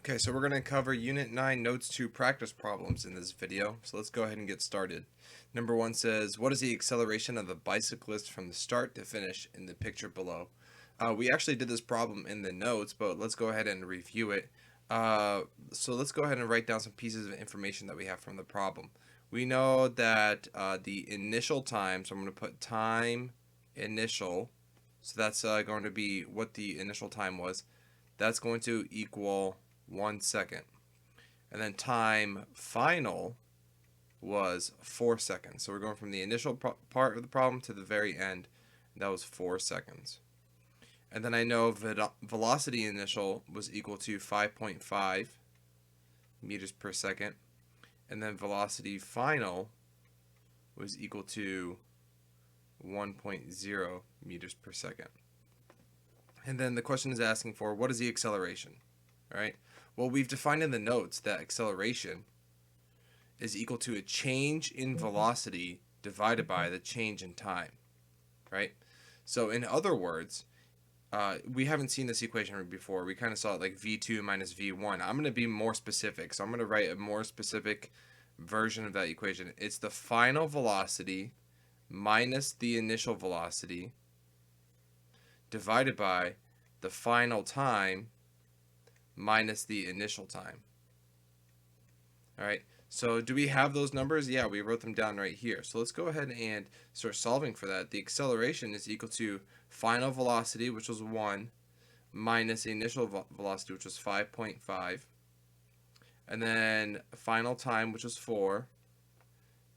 Okay, so we're going to cover Unit 9 Notes 2 practice problems in this video. So let's go ahead and get started. Number 1 says, what is the acceleration of a bicyclist from the start to finish in the picture below? We actually did this problem in the notes, but let's go ahead and review it. So let's go ahead and write down some pieces of information that we have from the problem. We know that the initial time, so I'm going to put time initial, so that's going to be what the initial time was. That's going to equal 1 second. And then time final was 4 seconds. So we're going from the initial part of the problem to the very end. That was 4 seconds. And then I know velocity initial was equal to 5.5 meters per second. And then velocity final was equal to 1.0 meters per second. And then the question is asking for, what is the acceleration? All right. Well, we've defined in the notes that acceleration is equal to a change in velocity divided by the change in time, right? So in other words, we haven't seen this equation before. We kind of saw it like v2 minus v1. I'm going to be more specific. So I'm going to write a more specific version of that equation. It's the final velocity minus the initial velocity divided by the final time minus the initial time. All right, so do we have those numbers? Yeah, we wrote them down right here. So let's go ahead and start solving for that. The acceleration is equal to final velocity, which was 1, minus the initial velocity, which was 5.5, and then final time, which was 4,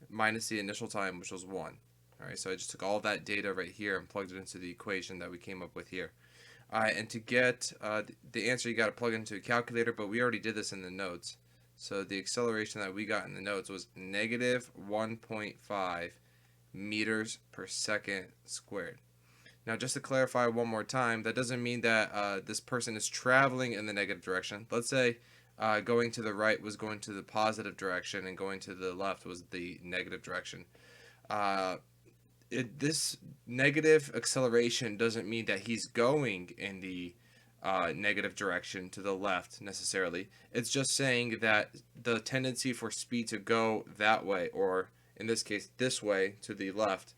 minus the initial time, which was 1. All right, so I just took all that data right here and plugged it into the equation that we came up with here. And to get the answer, you got to plug into a calculator, but we already did this in the notes. So the acceleration that we got in the notes was negative 1.5 meters per second squared. Now, just to clarify one more time, that doesn't mean that this person is traveling in the negative direction. Let's say going to the right was going to the positive direction and going to the left was the negative direction. This negative acceleration doesn't mean that he's going in the negative direction to the left necessarily. It's just saying that the tendency for speed to go that way, or in this case this way to the left,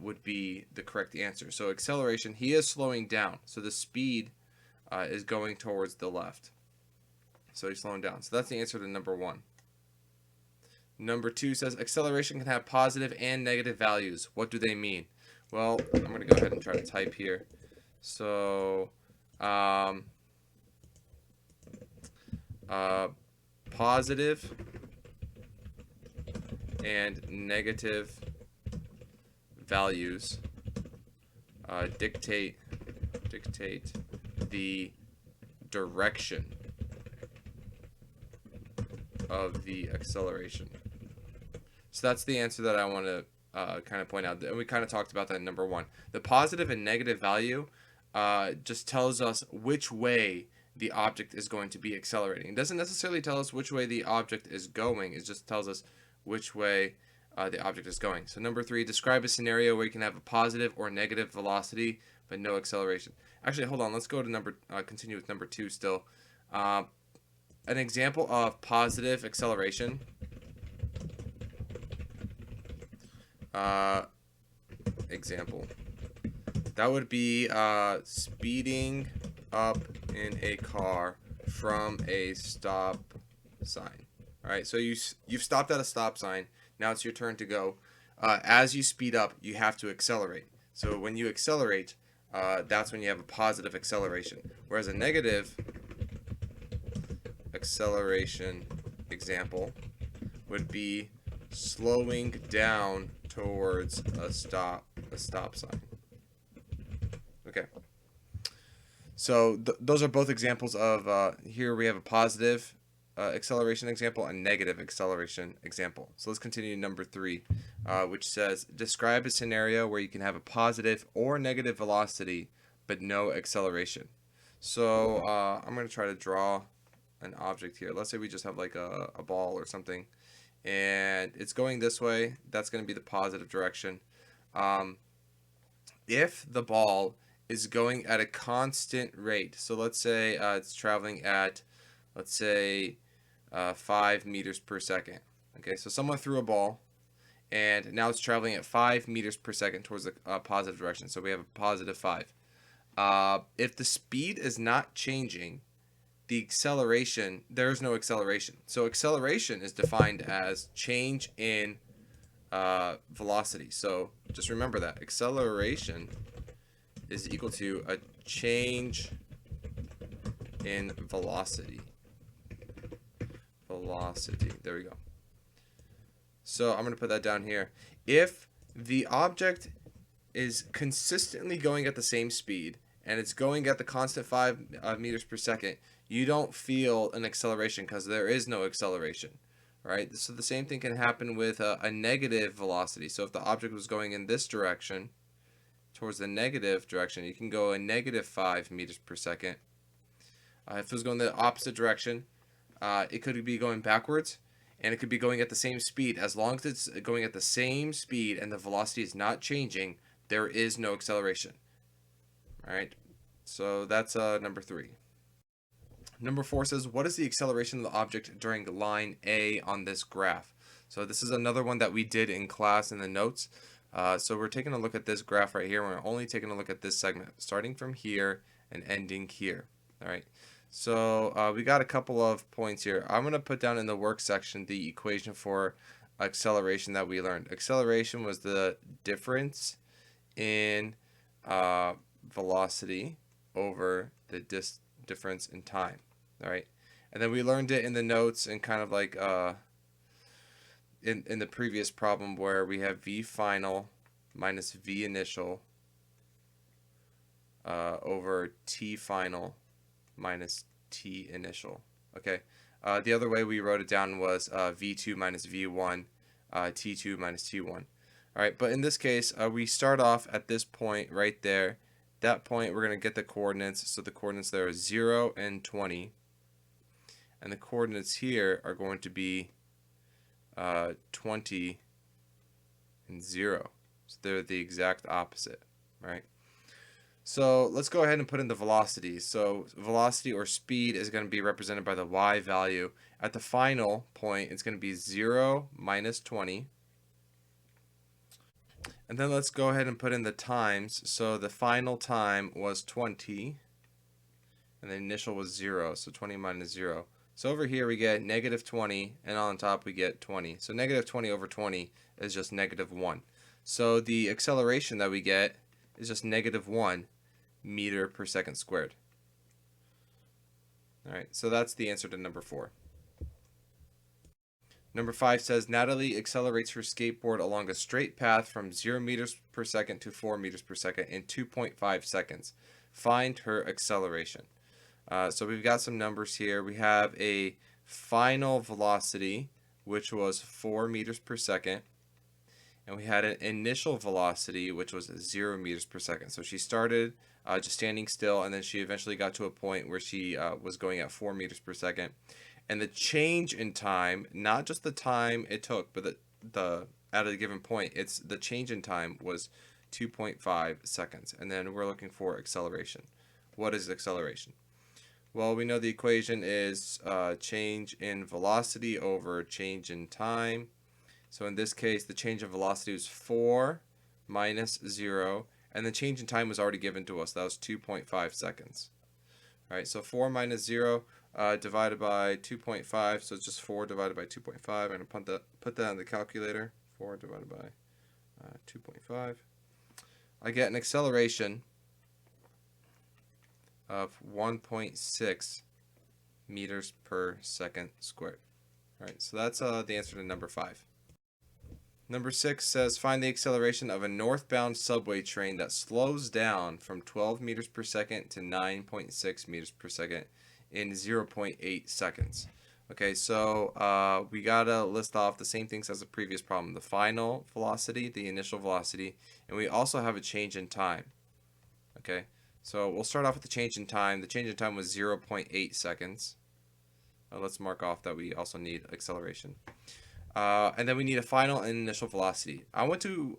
would be the correct answer. So acceleration, he is slowing down, so the speed is going towards the left, so he's slowing down. So that's the answer to number 1. Number 2 says acceleration can have positive and negative values. What do they mean? Well, I'm going to go ahead and try to type here. So, positive and negative values dictate the direction of the acceleration. So that's the answer that I want to kind of point out. And we kind of talked about that in number 1. The positive and negative value just tells us which way the object is going to be accelerating. It doesn't necessarily tell us which way the object is going. It just tells us which way the object is going. So number 3, describe a scenario where you can have a positive or negative velocity but no acceleration. Actually, hold on. Let's go to continue with number 2 still. An example of positive acceleration. Example. That would be speeding up in a car from a stop sign. All right, so you've stopped at a stop sign. Now it's your turn to go. As you speed up, you have to accelerate. So when you accelerate, that's when you have a positive acceleration. Whereas a negative acceleration example would be slowing down towards a stop sign. Okay. So those are both examples of here we have a positive acceleration example and negative acceleration example. So let's continue to number 3, which says describe a scenario where you can have a positive or negative velocity but no acceleration. So I'm going to try to draw an object here. Let's say we just have like a ball or something, and it's going this way. That's going to be the positive direction. If the ball is going at a constant rate, so let's say it's traveling at let's say 5 meters per second. Okay, so someone threw a ball, and now it's traveling at 5 meters per second towards the positive direction. So we have a positive 5. If the speed is not changing, the acceleration, there is no acceleration. So acceleration is defined as change in velocity. So just remember that acceleration is equal to a change in velocity. There we go. So I'm going to put that down here. If the object is consistently going at the same speed and it's going at the constant 5 meters per second, you don't feel an acceleration because there is no acceleration, right? So the same thing can happen with a negative velocity. So if the object was going in this direction, towards the negative direction, you can go a negative 5 meters per second. If it was going the opposite direction, it could be going backwards, and it could be going at the same speed. As long as it's going at the same speed and the velocity is not changing, there is no acceleration. All right, so that's number 3. Number 4 says, what is the acceleration of the object during line A on this graph? So this is another one that we did in class in the notes. So we're taking a look at this graph right here. We're only taking a look at this segment, starting from here and ending here. All right. So we got a couple of points here. I'm going to put down in the work section the equation for acceleration that we learned. Acceleration was the difference in velocity over the difference in time. All right. And then we learned it in the notes and kind of like in the previous problem where we have v final minus v initial over t final minus t initial. Okay. The other way we wrote it down was v2 minus v1, t2 minus t1. All right, but in this case, we start off at this point right there. That point, we're going to get the coordinates. So the coordinates there are 0 and 20. And the coordinates here are going to be 20 and 0. So they're the exact opposite, right? So let's go ahead and put in the velocity. So velocity or speed is going to be represented by the y value. At the final point, it's going to be 0 minus 20. And then let's go ahead and put in the times. So the final time was 20, and the initial was 0, so 20 minus 0. So over here we get negative 20, and on top we get 20. So negative 20 over 20 is just negative 1. So the acceleration that we get is just negative 1 meter per second squared. All right, so that's the answer to number 4. Number 5 says, Natalie accelerates her skateboard along a straight path from 0 meters per second to 4 meters per second in 2.5 seconds. Find her acceleration. So we've got some numbers here. We have a final velocity, which was 4 meters per second. And we had an initial velocity, which was 0 meters per second. So she started just standing still, and then she eventually got to a point where she was going at 4 meters per second. And the change in time, not just the time it took, but the at a given point, it's the change in time was 2.5 seconds. And then we're looking for acceleration. What is acceleration? Well, we know the equation is change in velocity over change in time. So in this case, the change in velocity was 4 minus 0, and the change in time was already given to us. That was 2.5 seconds. All right, so 4 minus 0 divided by 2.5, so it's just 4 divided by 2.5. I'm going to put that on the calculator. 4 divided by 2.5. I get an acceleration of 1.6 meters per second squared. All right, so that's the answer to number 5. Number 6 says, find the acceleration of a northbound subway train that slows down from 12 meters per second to 9.6 meters per second in 0.8 seconds. Okay, so we gotta list off the same things as the previous problem: the final velocity, the initial velocity, and we also have a change in time. Okay, so we'll start off with the change in time. The change in time was 0.8 seconds. Let's mark off that we also need acceleration. And then we need a final and initial velocity. I want to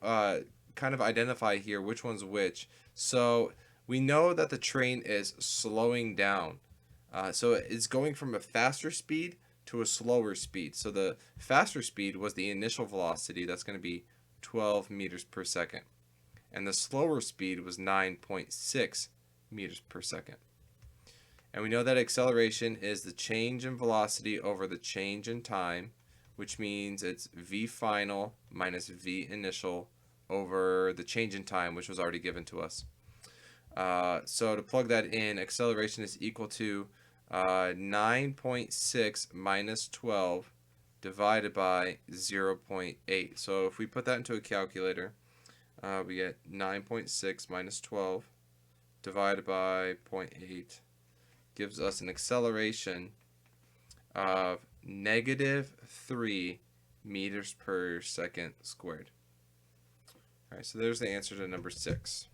kind of identify here which one's which. So we know that the train is slowing down So it's going from a faster speed to a slower speed. So the faster speed was the initial velocity. That's going to be 12 meters per second. And the slower speed was 9.6 meters per second. And we know that acceleration is the change in velocity over the change in time, which means it's v final minus v initial over the change in time, which was already given to us. So to plug that in, acceleration is equal to 9.6 minus 12 divided by 0.8. So if we put that into a calculator, we get 9.6 minus 12 divided by 0.8 gives us an acceleration of -3 meters per second squared. All right, so there's the answer to number 6.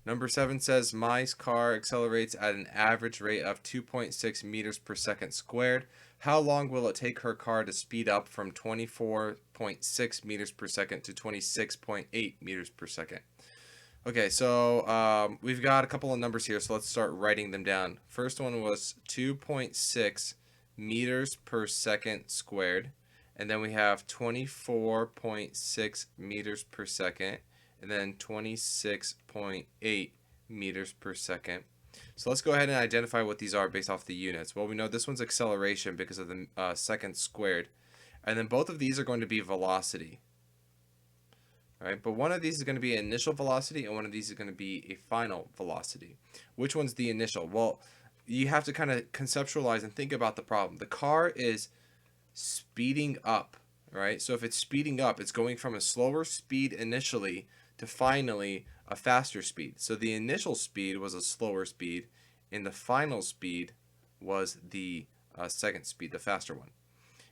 Number 7 says my car accelerates at an average rate of 2.6 meters per second squared. How long will it take her car to speed up from 24.6 meters per second to 26.8 meters per second? Okay, so we've got a couple of numbers here, so let's start writing them down. First one was 2.6 meters per second squared, and then we have 24.6 meters per second, and then 26.8 meters per second. So let's go ahead and identify what these are based off the units. Well, we know this one's acceleration because of the seconds squared, and then both of these are going to be velocity. All right, but one of these is going to be initial velocity, and one of these is going to be a final velocity. Which one's the initial? Well, you have to kind of conceptualize and think about the problem. The car is speeding up, right? So if it's speeding up, it's going from a slower speed initially to finally a faster speed. So the initial speed was a slower speed, and the final speed was the second speed, the faster one.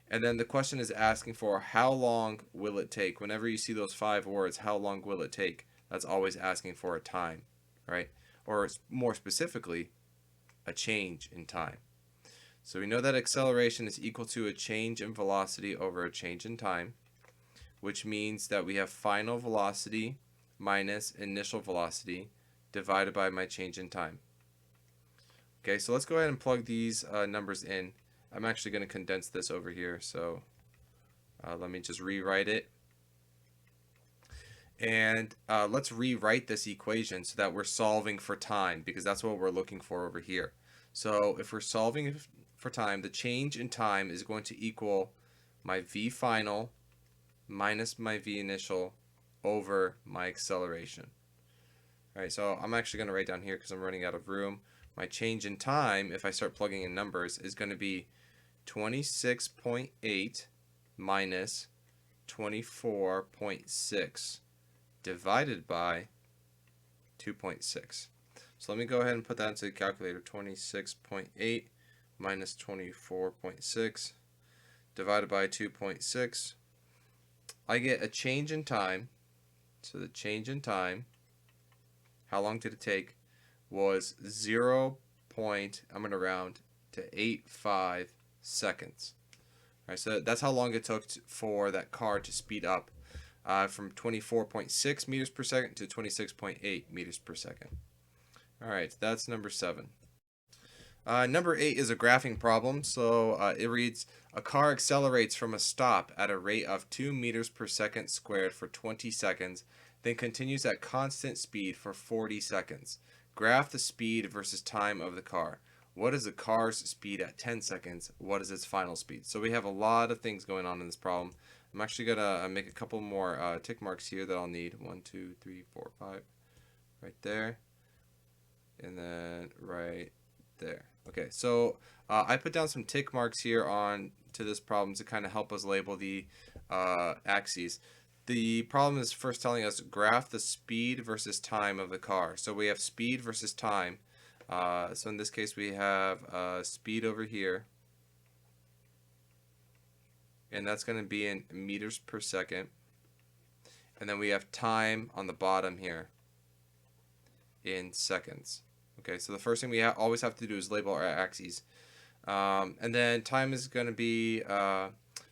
And then the question is asking for how long will it take? Whenever you see those 5 words, how long will it take? That's always asking for a time, right? Or more specifically, a change in time. So we know that acceleration is equal to a change in velocity over a change in time, which means that we have final velocity minus initial velocity divided by my change in time. Okay, so let's go ahead and plug these numbers in. I'm actually going to condense this over here, so let me just rewrite it. And let's rewrite this equation so that we're solving for time, because that's what we're looking for over here. So if we're solving for time, the change in time is going to equal my v final minus my v initial over my acceleration. All right, so I'm actually going to write down here because I'm running out of room. My change in time, if I start plugging in numbers, is going to be 26.8 minus 24.6 divided by 2.6. So let me go ahead and put that into the calculator. 26.8 minus 24.6 divided by 2.6. I get a change in time. So the change in time, how long did it take, was 0. I'm going to round to 85 seconds. All right, so that's how long it took for that car to speed up from 24.6 meters per second to 26.8 meters per second. All right, that's number 7. Number 8 is a graphing problem. So it reads, a car accelerates from a stop at a rate of 2 meters per second squared for 20 seconds, then continues at constant speed for 40 seconds. Graph the speed versus time of the car. What is the car's speed at 10 seconds? What is its final speed? So we have a lot of things going on in this problem. I'm actually going to make a couple more tick marks here that I'll need. 1, 2, 3, 4, 5. Right there. And then right there. Okay, so I put down some tick marks here on to this problem to kind of help us label the axes. The problem is first telling us graph the speed versus time of the car. So we have speed versus time. So in this case we have speed over here, and that's going to be in meters per second. And then we have time on the bottom here in seconds. Okay, so the first thing we always have to do is label our axes. And then time is going to be,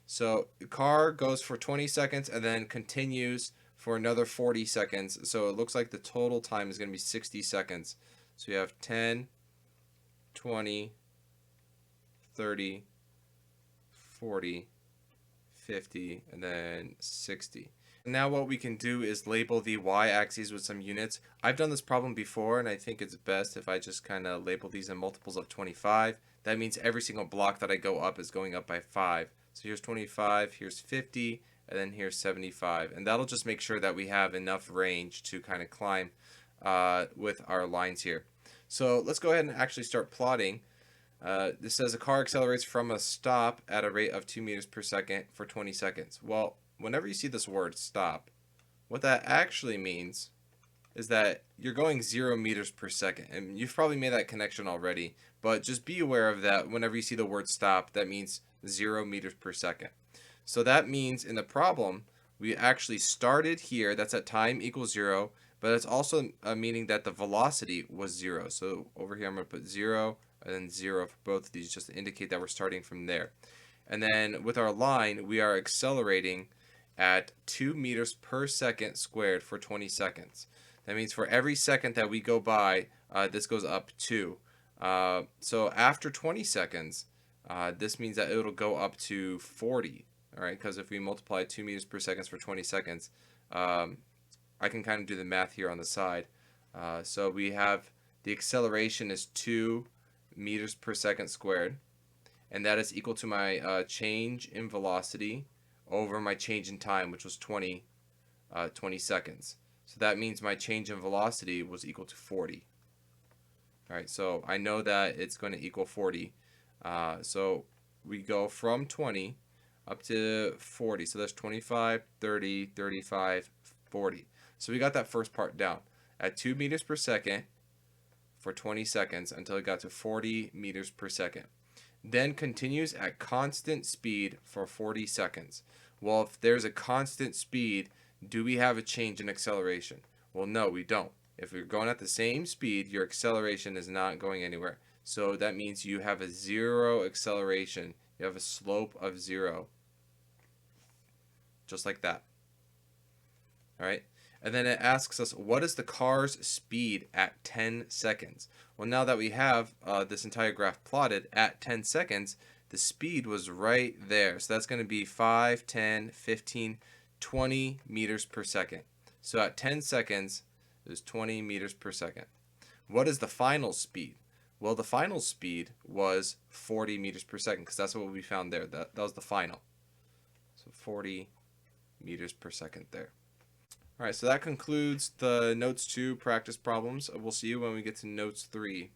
so the car goes for 20 seconds and then continues for another 40 seconds. So it looks like the total time is going to be 60 seconds. So we have 10, 20, 30, 40, 50, and then 60. Now what we can do is label the y-axes with some units. I've done this problem before, and I think it's best if I just kind of label these in multiples of 25. That means every single block that I go up is going up by 5. So here's 25, here's 50, and then here's 75. And that'll just make sure that we have enough range to kind of climb with our lines here. So let's go ahead and actually start plotting. This says a car accelerates from a stop at a rate of 2 meters per second for 20 seconds. Well, whenever you see this word stop, what that actually means is that you're going 0 meters per second. And you've probably made that connection already, but just be aware of that. Whenever you see the word stop, that means 0 meters per second. So that means in the problem, we actually started here. That's at time equals 0, but it's also meaning that the velocity was 0. So over here, I'm going to put 0 and then 0 for both of these just to indicate that we're starting from there. And then with our line, we are accelerating at 2 meters per second squared for 20 seconds. That means for every second that we go by, this goes up 2. So after 20 seconds, this means that it'll go up to 40. All right, because if we multiply 2 meters per second for 20 seconds, I can kind of do the math here on the side. So we have the acceleration is 2 meters per second squared, and that is equal to my change in velocity over my change in time, which was 20 seconds. So that means my change in velocity was equal to 40. All right, so I know that it's going to equal 40. So we go from 20 up to 40. So that's 25, 30, 35, 40. So we got that first part down at 2 meters per second for 20 seconds until it got to 40 meters per second. Then continues at constant speed for 40 seconds. Well, if there's a constant speed, do we have a change in acceleration? Well, no, we don't. If you're going at the same speed, your acceleration is not going anywhere. So that means you have a 0 acceleration. You have a slope of 0. Just like that. All right. And then it asks us, what is the car's speed at 10 seconds? Well, now that we have this entire graph plotted at 10 seconds, the speed was right there. So that's going to be 5, 10, 15, 20 meters per second. So at 10 seconds, there's 20 meters per second. What is the final speed? Well, the final speed was 40 meters per second because that's what we found there. That was the final. So 40 meters per second there. All right, so that concludes the Notes 2 practice problems. We'll see you when we get to Notes 3.